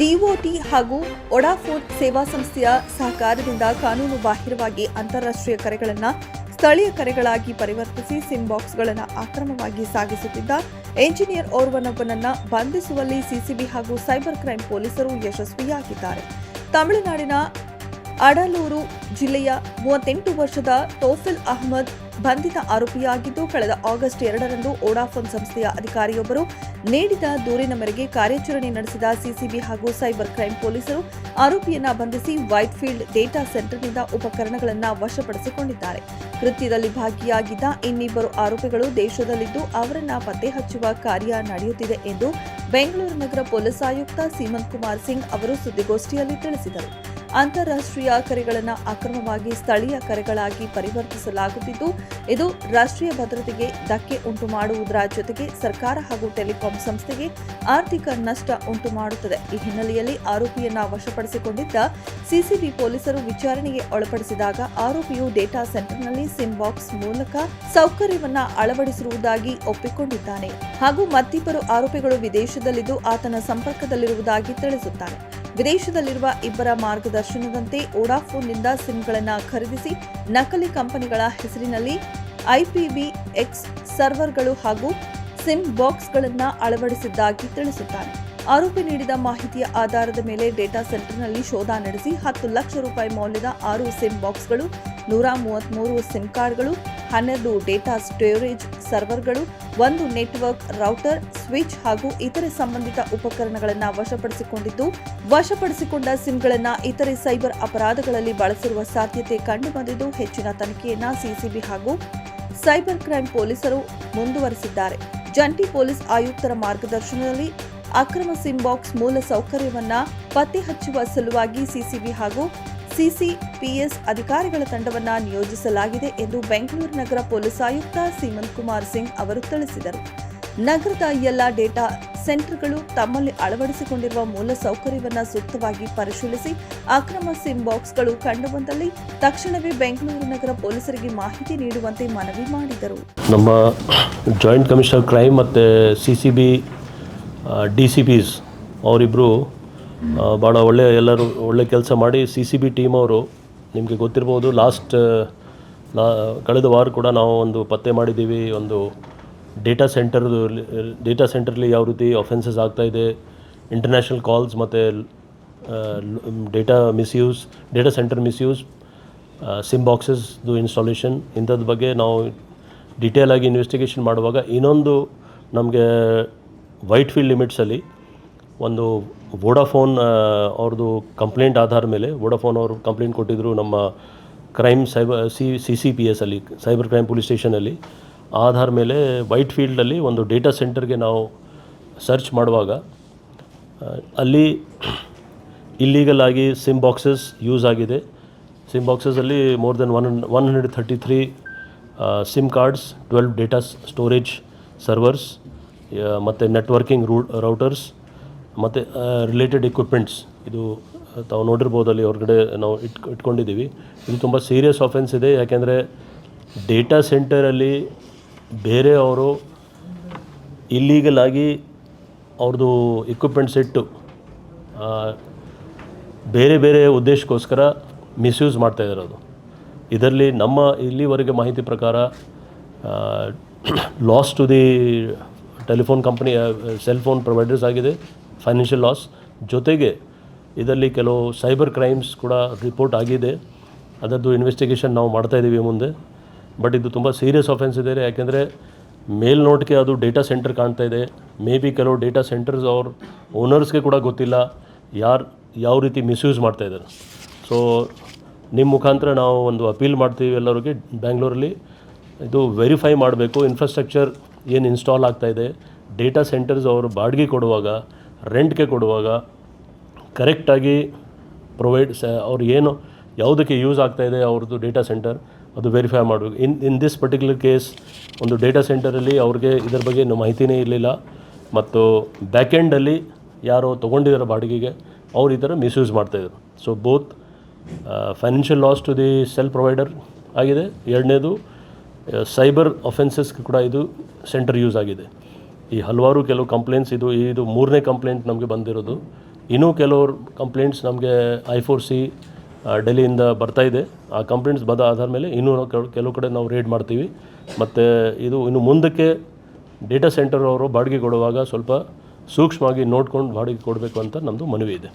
DOT ಹಾಗೂ Vodafone ಸೇವಾ ಸಂಸ್ಥೆಯ ಸಹಕಾರದಿಂದ ಕಾನೂನು ಬಾಹಿರವಾಗಿ ಅಂತಾರಾಷ್ಟ್ರೀಯ ಕರೆಗಳನ್ನು ಸ್ಥಳೀಯ ಕರೆಗಳಾಗಿ ಪರಿವರ್ತಿಸಿ ಸಿಮ್ ಬಾಕ್ಸ್ಗಳನ್ನು ಅಕ್ರಮವಾಗಿ ಸಾಗಿಸುತ್ತಿದ್ದ ಎಂಜಿನಿಯರ್ ಓರ್ವನೊಬ್ಬನನ್ನು ಬಂಧಿಸುವಲ್ಲಿ ಸಿಸಿಬಿ ಹಾಗೂ ಸೈಬರ್ ಕ್ರೈಂ ಪೊಲೀಸರು ಯಶಸ್ವಿಯಾಗಿದ್ದಾರೆ. ತಮಿಳುನಾಡಿನ ಅಡಲೂರು ಜಿಲ್ಲೆಯ 38 ವರ್ಷದ ತೋಫಿಲ್ ಅಹ್ಮದ್ ಬಂಧಿತ ಆರೋಪಿಯಾಗಿದ್ದು, ಕಳೆದ ಆಗಸ್ಟ್ 2ರಂದು ವೊಡಾಫೋನ್ ಸಂಸ್ಥೆಯ ಅಧಿಕಾರಿಯೊಬ್ಬರು ನೀಡಿದ ದೂರಿನ ಮೇರೆಗೆ ಕಾರ್ಯಾಚರಣೆ ನಡೆಸಿದ ಸಿಸಿಬಿ ಹಾಗೂ ಸೈಬರ್ ಕ್ರೈಂ ಪೊಲೀಸರು ಆರೋಪಿಯನ್ನ ಬಂಧಿಸಿ ವೈಟ್ಫೀಲ್ಡ್ ಡೇಟಾ ಸೆಂಟರ್ನಿಂದ ಉಪಕರಣಗಳನ್ನು ವಶಪಡಿಸಿಕೊಂಡಿದ್ದಾರೆ. ಕೃತ್ಯದಲ್ಲಿ ಭಾಗಿಯಾಗಿದ್ದ ಇನ್ನಿಬ್ಬರು ಆರೋಪಿಗಳು ದೇಶದಲ್ಲಿದ್ದು ಅವರನ್ನ ಪತ್ತೆ ಹಚ್ಚುವ ಕಾರ್ಯ ನಡೆಯುತ್ತಿದೆ ಎಂದು ಬೆಂಗಳೂರು ನಗರ ಪೊಲೀಸ್ ಆಯುಕ್ತ ಸೀಮಂತ್ ಕುಮಾರ್ ಸಿಂಗ್ ಅವರು ಸುದ್ದಿಗೋಷ್ಠಿಯಲ್ಲಿ ತಿಳಿಸಿದರು. ಅಂತಾರಾಷ್ಟ್ರೀಯ ಕರೆಗಳನ್ನು ಅಕ್ರಮವಾಗಿ ಸ್ಥಳೀಯ ಕರೆಗಳಾಗಿ ಪರಿವರ್ತಿಸಲಾಗುತ್ತಿದ್ದು, ಇದು ರಾಷ್ಟ್ರೀಯ ಭದ್ರತೆಗೆ ಧಕ್ಕೆ ಉಂಟು ಮಾಡುವುದರ ಜೊತೆಗೆ ಸರ್ಕಾರ ಹಾಗೂ ಟೆಲಿಕಾಂ ಸಂಸ್ಥೆಗೆ ಆರ್ಥಿಕ ನಷ್ಟ ಉಂಟು ಮಾಡುತ್ತದೆ. ಈ ಹಿನ್ನೆಲೆಯಲ್ಲಿ ಆರೋಪಿಯನ್ನ ವಶಪಡಿಸಿಕೊಂಡಿದ್ದ ಸಿಸಿಬಿ ಪೊಲೀಸರು ವಿಚಾರಣೆಗೆ ಒಳಪಡಿಸಿದಾಗ ಆರೋಪಿಯು ಡೇಟಾ ಸೆಂಟರ್ನಲ್ಲಿ ಸಿಮ್ ಬಾಕ್ಸ್ ಮೂಲಕ ಸೌಕರ್ಯವನ್ನ ಅಳವಡಿಸಿರುವುದಾಗಿ ಒಪ್ಪಿಕೊಂಡಿದ್ದಾನೆ ಹಾಗೂ ಮತ್ತಿಬ್ಬರು ಆರೋಪಿಗಳು ವಿದೇಶದಲ್ಲಿದ್ದು ಆತನ ಸಂಪರ್ಕದಲ್ಲಿರುವುದಾಗಿ ತಿಳಿಸುತ್ತಾನೆ. ವಿದೇಶದಲ್ಲಿರುವ ಇಬ್ಬರ ಮಾರ್ಗದರ್ಶನದಂತೆ ವೊಡಾಫೋನ್ನಿಂದ ಸಿಮ್ಗಳನ್ನು ಖರೀದಿಸಿ ನಕಲಿ ಕಂಪನಿಗಳ ಹೆಸರಿನಲ್ಲಿ IPv6 ಸರ್ವರ್ಗಳು ಹಾಗೂ ಸಿಮ್ ಬಾಕ್ಸ್ಗಳನ್ನು ಅಳವಡಿಸಿದ್ದಾಗಿ ತಿಳಿಸುತ್ತಾನೆ. ಆರೋಪಿ ನೀಡಿದ ಮಾಹಿತಿಯ ಆಧಾರದ ಮೇಲೆ ಡೇಟಾ ಸೆಂಟರ್ನಲ್ಲಿ ಶೋಧ ನಡೆಸಿ 10 ಲಕ್ಷ ರೂಪಾಯಿ ಮೌಲ್ಯದ 6 ಸಿಮ್ ಬಾಕ್ಸ್ಗಳು, 133 ಸಿಮ್ ಕಾರ್ಡ್ಗಳು, 12 ಡೇಟಾ ಸ್ಟೋರೇಜ್ ಸರ್ವರ್ಗಳು, 1 ನೆಟ್ವರ್ಕ್ ರೌಟರ್, ಸ್ವಿಚ್ ಹಾಗೂ ಇತರೆ ಸಂಬಂಧಿತ ಉಪಕರಣಗಳನ್ನು ವಶಪಡಿಸಿಕೊಂಡಿದ್ದು, ವಶಪಡಿಸಿಕೊಂಡ ಸಿಮ್ಗಳನ್ನು ಇತರೆ ಸೈಬರ್ ಅಪರಾಧಗಳಲ್ಲಿ ಬಳಸಿರುವ ಸಾಧ್ಯತೆ ಕಂಡುಬಂದಿದ್ದು, ಹೆಚ್ಚಿನ ತನಿಖೆಯನ್ನು ಸಿಸಿಬಿ ಹಾಗೂ ಸೈಬರ್ ಕ್ರೈಂ ಪೊಲೀಸರು ಮುಂದುವರೆಸಿದ್ದಾರೆ. ಜಂಟಿ ಪೊಲೀಸ್ ಆಯುಕ್ತರ ಮಾರ್ಗದರ್ಶನದಲ್ಲಿ ಅಕ್ರಮ ಸಿಮ್ ಬಾಕ್ಸ್ ಮೂಲ ಸೌಕರ್ಯವನ್ನ ಪತ್ತೆ ಹಚ್ಚುವ ಸಲುವಾಗಿ ಸಿಸಿಬಿ ಹಾಗೂ ಸಿಸಿಪಿಎಸ್ ಅಧಿಕಾರಿಗಳ ತಂಡವನ್ನ ನಿಯೋಜಿಸಲಾಗಿದೆ ಎಂದು ಬೆಂಗಳೂರು ನಗರ ಪೊಲೀಸ್ ಆಯುಕ್ತ ಸೀಮಂತ್ ಕುಮಾರ್ ಸಿಂಗ್ ಅವರು ತಿಳಿಸಿದರು. ನಗರದ ಎಲ್ಲ ಡೇಟಾ ಸೆಂಟರ್ಗಳು ತಮ್ಮಲ್ಲಿ ಅಳವಡಿಸಿಕೊಂಡಿರುವ ಮೂಲ ಸೌಕರ್ಯವನ್ನು ಸೂಕ್ತವಾಗಿ ಪರಿಶೀಲಿಸಿ ಅಕ್ರಮ ಸಿಮ್ ಬಾಕ್ಸ್ಗಳು ಕಂಡುಬಂದಲ್ಲಿ ತಕ್ಷಣವೇ ಬೆಂಗಳೂರು ನಗರ ಪೊಲೀಸರಿಗೆ ಮಾಹಿತಿ ನೀಡುವಂತೆ ಮನವಿ ಮಾಡಿದರು. ನಮ್ಮ ಜಾಯಿಂಟ್ ಕಮಿಷನರ್ ಕ್ರೈಮ್ ಮತ್ತು ಸಿಸಿಬಿ DCPs ಅವರಿಬ್ಬರು ಭಾಳ ಎಲ್ಲರೂ ಒಳ್ಳೆ ಕೆಲಸ ಮಾಡಿ ಸಿಸಿಬಿ ಟೀಮ್ ಅವರು ನಿಮಗೆ ಗೊತ್ತಿರ್ಬೋದು, ಕಳೆದ ವಾರ ಕೂಡ ನಾವು ಒಂದು ಪತ್ತೆ ಮಾಡಿದ್ದೀವಿ. ಒಂದು ಡೇಟಾ ಸೆಂಟರ್ಲಿ ಯಾವ ರೀತಿ ಅಫೆನ್ಸಸ್ ಆಗ್ತಾಯಿದೆ, ಇಂಟರ್ನ್ಯಾಷನಲ್ ಕಾಲ್ಸ್ ಮತ್ತು ಡೇಟಾ ಸೆಂಟರ್ ಮಿಸ್ಯೂಸ್, ಸಿಮ್ ಬಾಕ್ಸಸ್ದು ಇನ್ಸ್ಟಾಲೇಷನ್ ಇಂಥದ್ರ ಬಗ್ಗೆ ನಾವು ಡೀಟೇಲಾಗಿ ಇನ್ವೆಸ್ಟಿಗೇಷನ್ ಮಾಡುವಾಗ ಇನ್ನೊಂದು ನಮಗೆ ವೈಟ್ಫೀಲ್ಡ್ ಲಿಮಿಟ್ಸಲ್ಲಿ ಒಂದು ವೊಡಾಫೋನ್ ಅವ್ರದ್ದು ಕಂಪ್ಲೇಂಟ್ ಆಧಾರ ಮೇಲೆ ವೊಡಾಫೋನ್ ಅವರು ಕಂಪ್ಲೇಂಟ್ ಕೊಟ್ಟಿದ್ದರು ನಮ್ಮ ಕ್ರೈಮ್ CCPS ಅಲ್ಲಿ ಸೈಬರ್ ಕ್ರೈಮ್ ಪೊಲೀಸ್ ಸ್ಟೇಷನಲ್ಲಿ. ಆಧಾರ ಮೇಲೆ ವೈಟ್ಫೀಲ್ಡಲ್ಲಿ ಒಂದು ಡೇಟಾ ಸೆಂಟರ್ಗೆ ನಾವು ಸರ್ಚ್ ಮಾಡುವಾಗ ಅಲ್ಲಿ ಇಲ್ಲೀಗಲ್ ಆಗಿ ಸಿಮ್ ಬಾಕ್ಸಸ್ ಯೂಸ್ ಆಗಿದೆ. ಸಿಮ್ ಬಾಕ್ಸಸಲ್ಲಿ more than 133 SIM cards, 12 data storage servers ಮತ್ತು ನೆಟ್ವರ್ಕಿಂಗ್ ರೌಟರ್ಸ್ ಮತ್ತು ರಿಲೇಟೆಡ್ ಎಕ್ವಿಪ್ಮೆಂಟ್ಸ್, ಇದು ತಾವು ನೋಡಿರ್ಬೋದು ಅಲ್ಲಿ ಹೊರಗಡೆ ನಾವು ಇಟ್ಕೊಂಡಿದ್ದೀವಿ. ಇದು ತುಂಬ ಸೀರಿಯಸ್ ಆಫೆನ್ಸ್ ಇದೆ. ಯಾಕೆಂದರೆ ಡೇಟಾ ಸೆಂಟರಲ್ಲಿ ಬೇರೆ ಅವರು ಇಲ್ಲೀಗಲ್ ಆಗಿ ಅವ್ರದ್ದು ಎಕ್ವಿಪ್ಮೆಂಟ್ಸ್ ಇಟ್ಟು ಬೇರೆ ಬೇರೆ ಉದ್ದೇಶಕ್ಕೋಸ್ಕರ ಮಿಸ್ಯೂಸ್ ಮಾಡ್ತಾಯಿದ್ದಾರೆ. ಅದು ಇದರಲ್ಲಿ ನಮ್ಮ ಇಲ್ಲಿವರೆಗೆ ಮಾಹಿತಿ ಪ್ರಕಾರ loss to the telephone company, cell phone providers ಆಗಿದೆ, ಫೈನಾನ್ಷಿಯಲ್ ಲಾಸ್. ಜೊತೆಗೆ ಇದರಲ್ಲಿ ಕೆಲವು ಸೈಬರ್ ಕ್ರೈಮ್ಸ್ ಕೂಡ ರಿಪೋರ್ಟ್ ಆಗಿದೆ. ಅದರದ್ದು ಇನ್ವೆಸ್ಟಿಗೇಷನ್ ನಾವು ಮಾಡ್ತಾಯಿದ್ದೀವಿ ಮುಂದೆ. ಬಟ್ ಇದು ತುಂಬ ಸೀರಿಯಸ್ ಆಫೆನ್ಸ್ ಇದೆ. ಯಾಕೆಂದರೆ ಮೇಲ್ನೋಟಕ್ಕೆ ಅದು ಡೇಟಾ ಸೆಂಟರ್ ಕಾಣ್ತಾ ಇದೆ. ಮೇ ಬಿ ಕೆಲವು ಡೇಟಾ ಸೆಂಟರ್ಸ್ ಅವ್ರ ಓನರ್ಸ್ಗೆ ಕೂಡ ಗೊತ್ತಿಲ್ಲ ಯಾವ ರೀತಿ ಮಿಸ್ಯೂಸ್ ಮಾಡ್ತಾಯಿದ್ದಾರೆ. ಸೊ ನಿಮ್ಮ ಮುಖಾಂತರ ನಾವು ಒಂದು ಅಪೀಲ್ ಮಾಡ್ತೀವಿ ಎಲ್ಲರಿಗೆ, ಬ್ಯಾಂಗ್ಳೂರಲ್ಲಿ ಇದು ವೆರಿಫೈ ಮಾಡಬೇಕು. ಇನ್ಫ್ರಾಸ್ಟ್ರಕ್ಚರ್ ಏನು ಇನ್ಸ್ಟಾಲ್ ಆಗ್ತಾಯಿದೆ, ಡೇಟಾ ಸೆಂಟರ್ಸ್ ಅವರು ಬಾಡಿಗೆ ಕೊಡುವಾಗ, ರೆಂಟ್ಗೆ ಕೊಡುವಾಗ ಕರೆಕ್ಟಾಗಿ ಅವ್ರು ಯಾವುದಕ್ಕೆ ಯೂಸ್ ಆಗ್ತಾಯಿದೆ ಅವ್ರದ್ದು ಡೇಟಾ ಸೆಂಟರ್, ಅದು ವೆರಿಫೈ ಮಾಡಬೇಕು. ಇನ್ ದಿಸ್ ಪರ್ಟಿಕ್ಯುಲರ್ ಕೇಸ್ ಒಂದು ಡೇಟಾ ಸೆಂಟರಲ್ಲಿ ಅವ್ರಿಗೆ ಇದ್ರ ಬಗ್ಗೆ ಮಾಹಿತಿನೇ ಇರಲಿಲ್ಲ ಮತ್ತು ಬ್ಯಾಕೆಂಡಲ್ಲಿ ಯಾರೋ ತೊಗೊಂಡಿದ್ದಾರೆ ಬಾಡಿಗೆಗೆ, ಅವ್ರು ಈ ಥರ ಮಿಸ್ಯೂಸ್ ಮಾಡ್ತಾಯಿದ್ರು. So both financial loss to the cell provider ಆಗಿದೆ. ಎರಡನೇದು ಸೈಬರ್ ಅಫೆನ್ಸಸ್ಗೆ ಕೂಡ ಇದು ಸೆಂಟರ್ ಯೂಸ್ ಆಗಿದೆ. ಈ ಹಲವಾರು ಕೆಲವು ಕಂಪ್ಲೇಂಟ್ಸ್, ಇದು ಮೂರನೇ ಕಂಪ್ಲೇಂಟ್ ನಮಗೆ ಬಂದಿರೋದು. ಇನ್ನೂ ಕೆಲವರು ಕಂಪ್ಲೇಂಟ್ಸ್ ನಮಗೆ I4C ಡೆಲ್ಲಿಯಿಂದ ಬರ್ತಾ ಇದೆ. ಆ ಕಂಪ್ಲೇಂಟ್ಸ್ ಬಂದ ಆಧಾರ ಮೇಲೆ ಇನ್ನೂ ಕೆಲವು ಕಡೆ ನಾವು ರೇಡ್ ಮಾಡ್ತೀವಿ. ಮತ್ತು ಇದು ಇನ್ನು ಮುಂದಕ್ಕೆ ಡೇಟಾ ಸೆಂಟರ್ ಅವರು ಬಾಡಿಗೆ ಕೊಡುವಾಗ ಸ್ವಲ್ಪ ಸೂಕ್ಷ್ಮವಾಗಿ ನೋಡ್ಕೊಂಡು ಬಾಡಿಗೆ ಕೊಡಬೇಕು ಅಂತ ನಮ್ಮದು ಮನವಿ ಇದೆ.